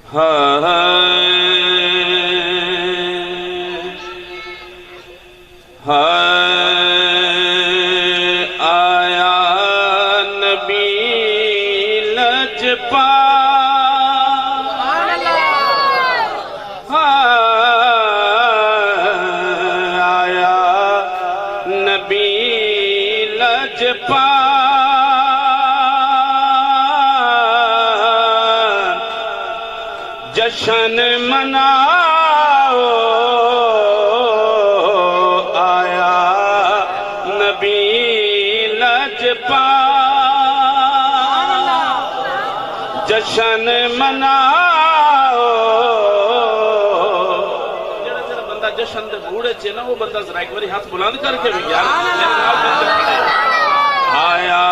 आया नबी लजपाल, आया नबी लजपाल, जश्न मनाओ आया नबी लजपाल, जश्न मनाओ। जेड़ा जेड़ा बंदा जश्न दे बूढ़े च ना वो बंदा जरा एक बारी हाथ बुलंद करके भी यार आया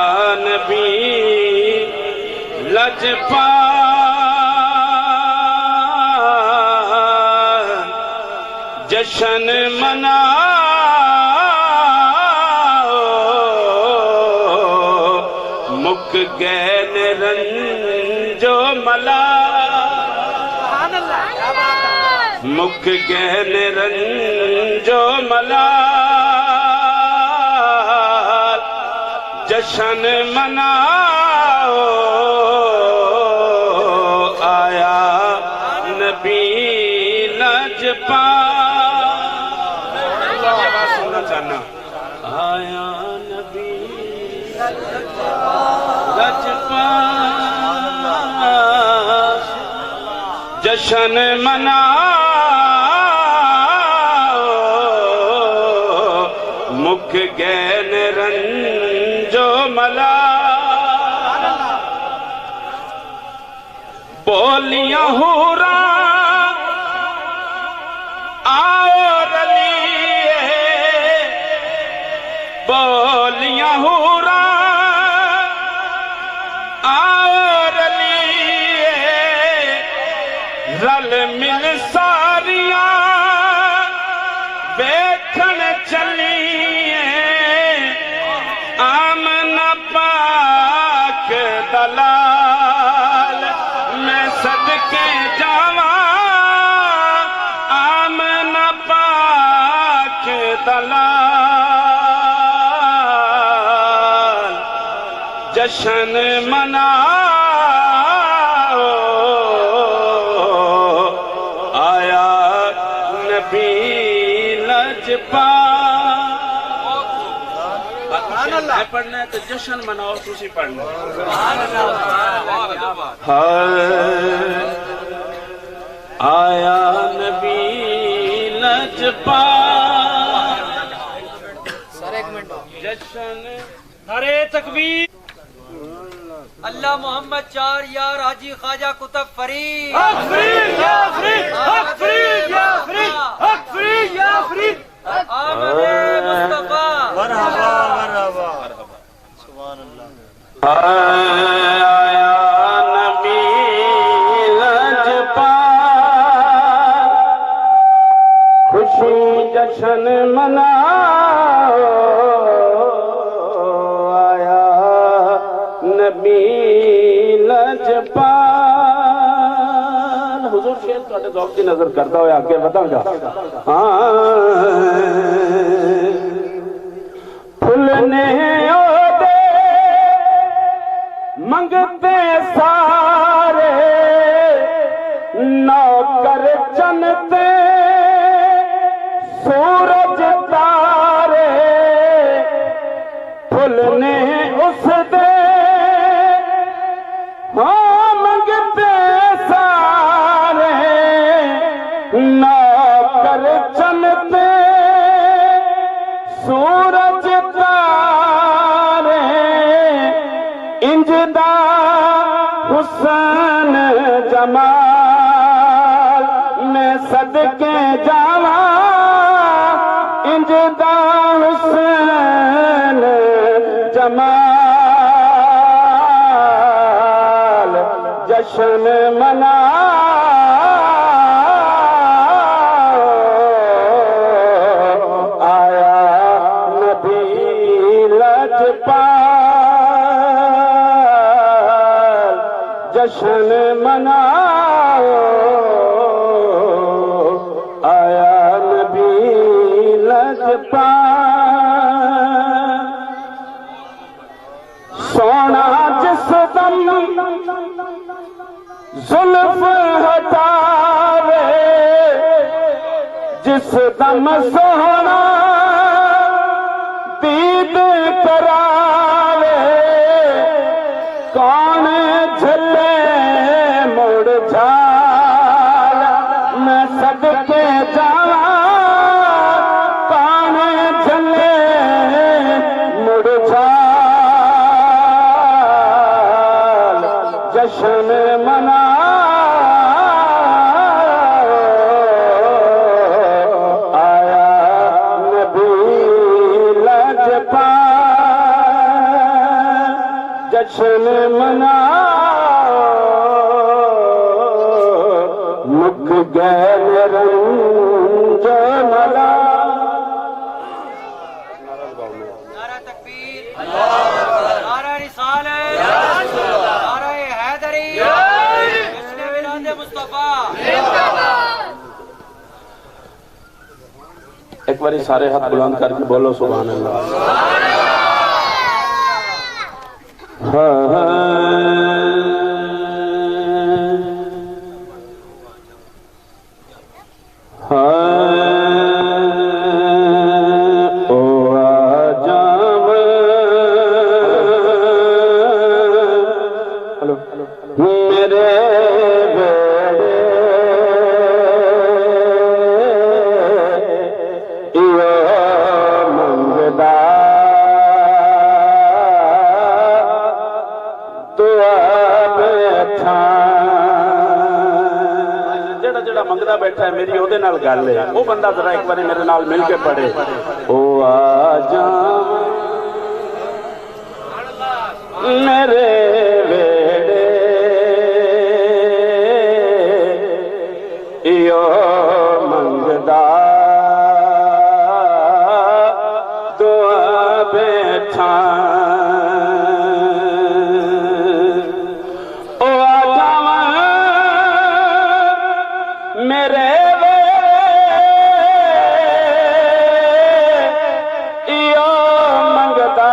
नबी लजपाल, जश्न मनाओ। मुक गए निरंजो मला, मुक गए निरंजो मला, जश्न मनाओ आया नबी लजपाल। सुनना चाहना आया नबी लजपाल, जश्न मनाओ। मुख गए निरंजो मला, बोलियां हूरा आओ रलिए, बोलियां हूरा आओ रलिए, रल मिल सारियां देखन चलिए। आमना पाक दलाल मैं सदके जावा, आमना पाक दलाल, जश्न मनाओ आया नबी लजपाल। पढ़ना है तो जश्न मनाओ, तुसी पढ़ना। आया नबी लजपाल, सर एक मिनट जश्न। नारे तकबीर। अल्लाह मोहम्मद चार यार हाजी ख्वाजा कुतुब फरीद, हक फरीद या फरीद, हक फरीद या फरीद, हक फरीद या फरीद, आमद मुस्तफा मरहबा मरहबा सुभान अल्लाह। आया नबी लजपाल, खुशी जश्न मनाओ आया नबी लजपाल। हुजूर शेर तुहाडे ज़ौक़ दी नजर करता हुआ आगे बताऊंगा। फुलने ओदे मंगते सारे, नौकर चनते सूरज तारे, फुलने उस दे हाँ मंगते सारे, नौकर चनते सूरज तारे। इंजदा हुसन जमाल मैं सदके जावा, इंजदा हुसन जमाल, जश्न मनाओ आया नबी लजपाल, जश्न मनाओ। जुल्फ हटावे जिस दम सोहना दीद करावे कौन झले मुड़ झाल मैं सदके जावा कौन झले मुड़ झाल जश्न मना आया नबी लजपाल जश्न मना मुक गए निरंज मला नारा तकबीर, नारा रिसालत, नारा हैदरी, जश्न मिलाद मुस्तफा। एक बारी सारे हाथ बुलंद करके बोलो सुभान अल्लाह। ओ आजाम मेरे बेड़े इयो मंगदा दुआ बैठा जेड़ा जेड़ा मंगदा बैठा है मेरी ओदे नाल गल है वो बंदा जरा एक बार मेरे नाल मिल के पढ़े ओ आजा मेरे वेड़े इयो मंगदा दुआ बैठा ओ आजा मेरे इयो मंगदा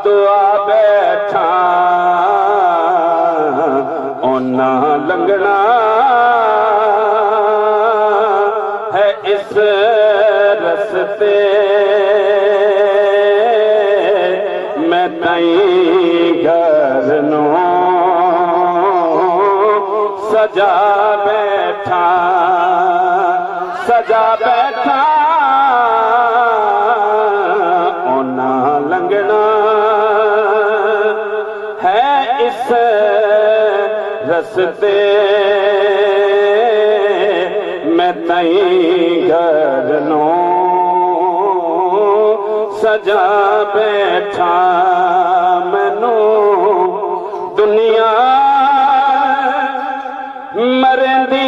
दुआ बैठा ओना लंघना है इस रस्ते मैं तई घर नो सजा बैठा ओना लंघना है इस रस्ते मैं तई घर नो सजा बैठा मैनू दुनिया मरदी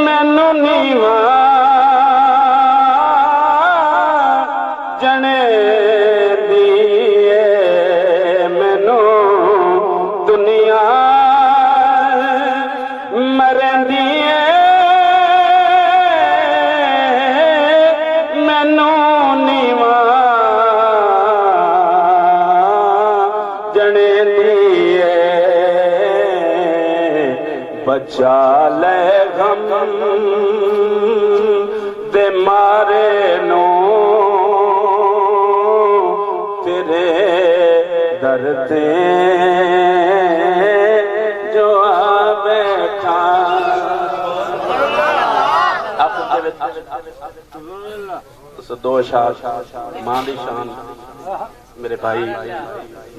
मैनू नीवा जने दिए मैनू दुनिया मरदी मैनू नीवा जने दिए बचा ले गम दे मारे नो तेरे दर ते जो आ बैठा दो शान मां दी शान मेरे भाई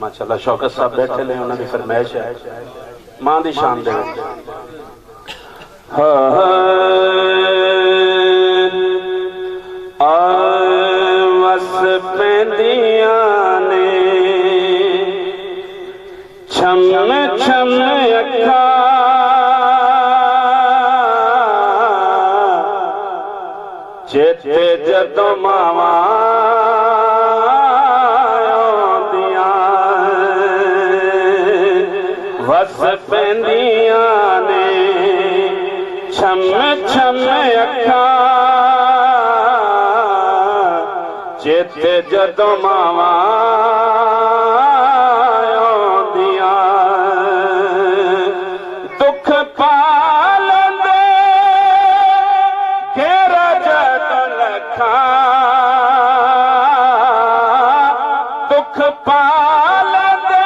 माशाअल्लाह शौकत साहब बैठे ने उन्होंने फरमाइश है मां दी शान दे वस पैंदियां ने छम छम अखा चेते जदों मावा वस पैंदियां ने छम छम अखा चेते जदों मावां आउंदियां दुख पालंदे घेरा जदों लखां दुख पालंदे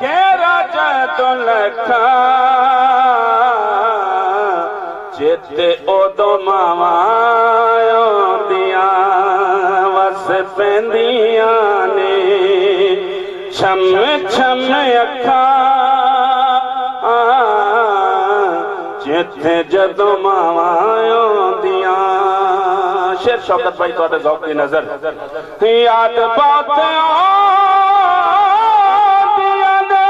घेरा जदों लखां चेते ओदों मावां पैंदियां ने छम छम अखां जिथे जदों मावां आउंदियां। शेर शौकत भाई तुहाडे ज़ौक़ दी नज़र याद बहुत आउंदियां ने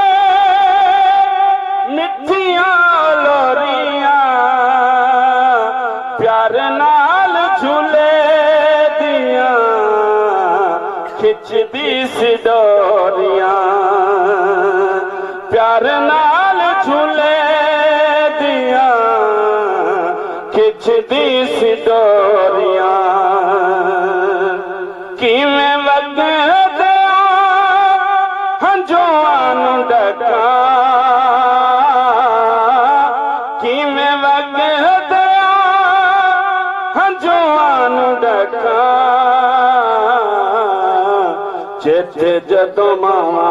मिठियां लोरियां प्यार नाल झूले खिचदी सी डोरियां प्यार नाल झूले दिया खिचदी सी डोरियां किवें वगदे हंझुआं नूं डकां किवें वगदे हंझुआं नूं डकां चेते जदों मावां